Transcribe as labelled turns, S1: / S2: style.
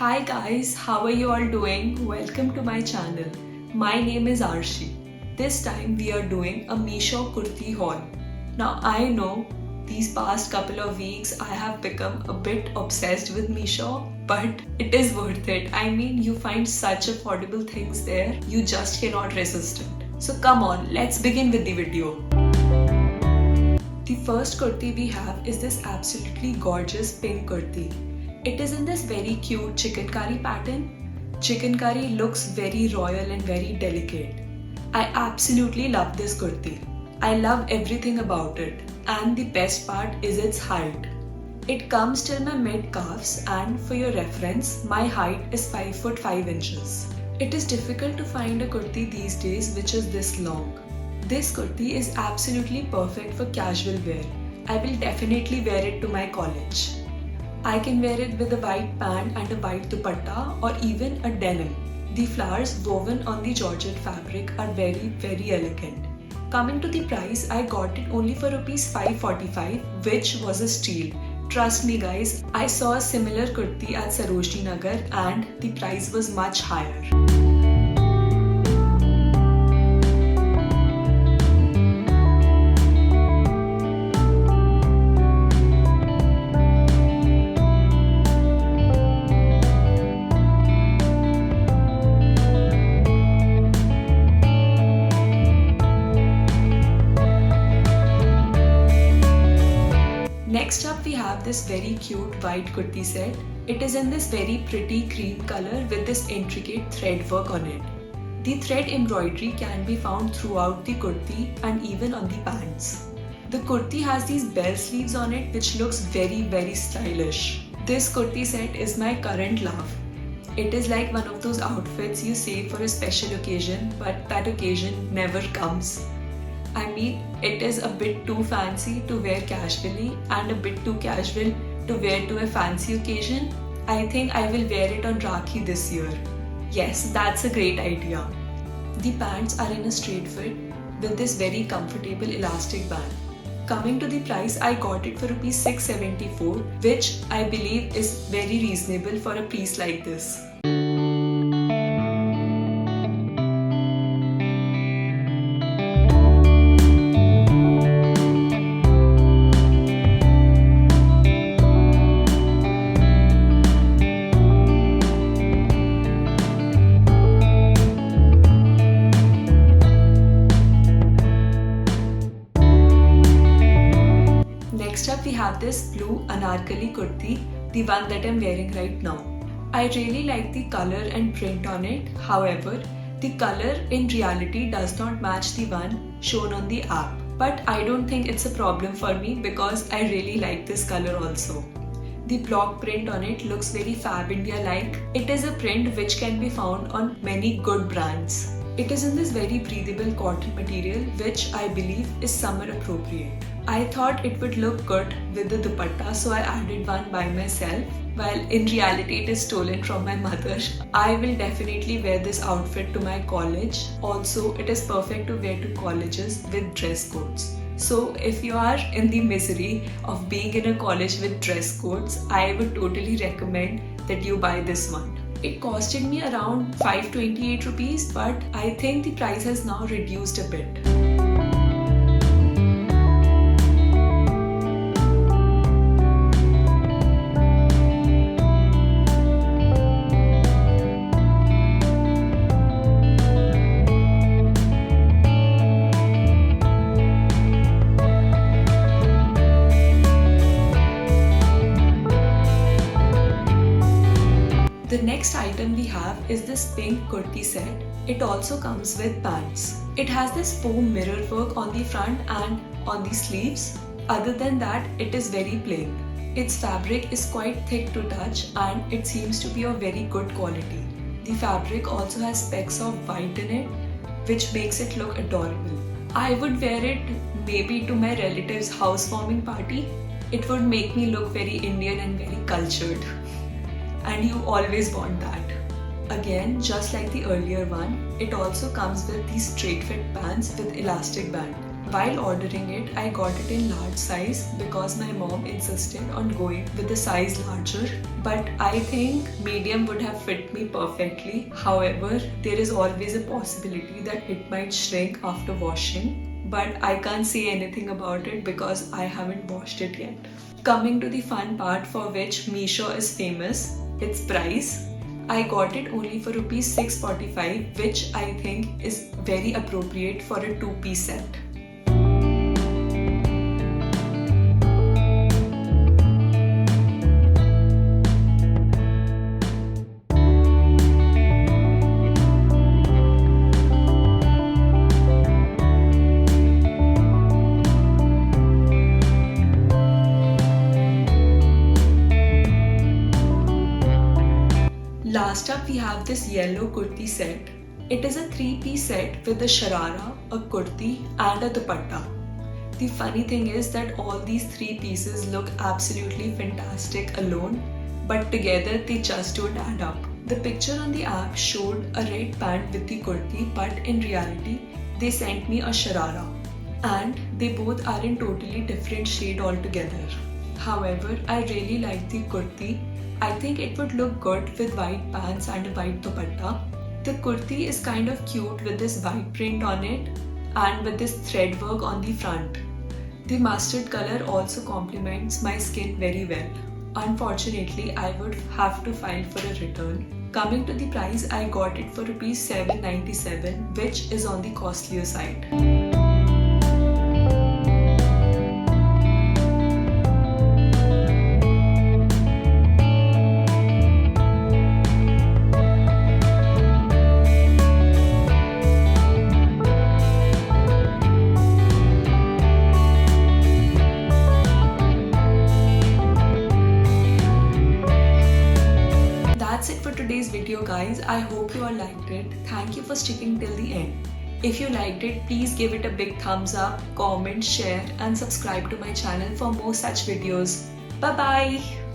S1: Hi guys, how are you all doing? Welcome to my channel. My name is Arshi. This time we are doing a Meesho kurti haul. Now I know these past couple of weeks I have become a bit obsessed with Meesho, but it is worth it. I mean, you find such affordable things there, you just cannot resist it. So come on, let's begin with the video. The first kurti we have is this absolutely gorgeous pink kurti. It is in this very cute chikankari pattern. Chikankari looks very royal and very delicate. I absolutely love this kurti. I love everything about it, and the best part is its height. It comes till my mid calves, and for your reference, my height is 5 foot 5 inches. It is difficult to find a kurti these days which is this long. This kurti is absolutely perfect for casual wear. I will definitely wear it to my college. I can wear it with a white pant and a white dupatta or even a denim. The flowers woven on the georgette fabric are very elegant. Coming to the price, I got it only for Rs 545, which was a steal. Trust me guys, I saw a similar kurti at Sarojini Nagar and the price was much higher. Next up we have this very cute white kurti set. It is in this very pretty cream color with this intricate thread work on it. The thread embroidery can be found throughout the kurti and even on the pants. The kurti has these bell sleeves on it which looks very stylish. This kurti set is my current love. It is like one of those outfits you save for a special occasion, but that occasion never comes. I mean, it is a bit too fancy to wear casually and a bit too casual to wear to a fancy occasion. I think I will wear it on Rakhi this year. Yes, that's a great idea. The pants are in a straight fit with this very comfortable elastic band. Coming to the price, I got it for Rs 674, which I believe is very reasonable for a piece like this. Next up we have this blue anarkali kurti, the one that I'm wearing right now. I really like the color and print on it. However, the color in reality does not match the one shown on the app. But I don't think it's a problem for me because I really like this color also. The block print on it looks very Fab India-like. It is a print which can be found on many good brands. It is in this very breathable cotton material which I believe is summer appropriate. I thought it would look good with the dupatta, so I added one by myself. While in reality it is stolen from my mother. I will definitely wear this outfit to my college. Also, it is perfect to wear to colleges with dress codes. So if you are in the misery of being in a college with dress codes, I would totally recommend that you buy this one. It costed me around 528 rupees, but I think the price has now reduced a bit. The next item we have is this pink kurti set. It also comes with pants. It has this foam mirror work on the front and on the sleeves. Other than that, it is very plain. Its fabric is quite thick to touch and it seems to be of very good quality. The fabric also has specks of white in it, which makes it look adorable. I would wear it maybe to my relative's housewarming party. It would make me look very Indian and very cultured. And you always want that. Again, just like the earlier one, it also comes with these straight fit pants with elastic band. While ordering it, I got it in large size because my mom insisted on going with the size larger. But I think medium would have fit me perfectly. However, there is always a possibility that it might shrink after washing. But I can't say anything about it because I haven't washed it yet. Coming to the fun part for which Meesho is famous, its price. I got it only for rupees 645, which I think is very appropriate for a 2-piece set. Last up we have this yellow kurti set. It is a 3-piece set with a sharara, a kurti and a dupatta. The funny thing is that all these 3 pieces look absolutely fantastic alone, but together they just don't add up. The picture on the app showed a red pant with the kurti, but in reality they sent me a sharara, and they both are in totally different shade altogether. However, I really like the kurti. I think it would look good with white pants and a white dupatta. The kurti is kind of cute with this white print on it and with this thread work on the front. The mustard color also complements my skin very well. Unfortunately, I would have to file for a return. Coming to the price, I got it for rupees 797, which is on the costlier side. That's it for today's video, guys. I hope you all liked it. Thank you for sticking till the end. If you liked it, please give it a big thumbs up, comment, share and subscribe to my channel for more such videos. Bye bye.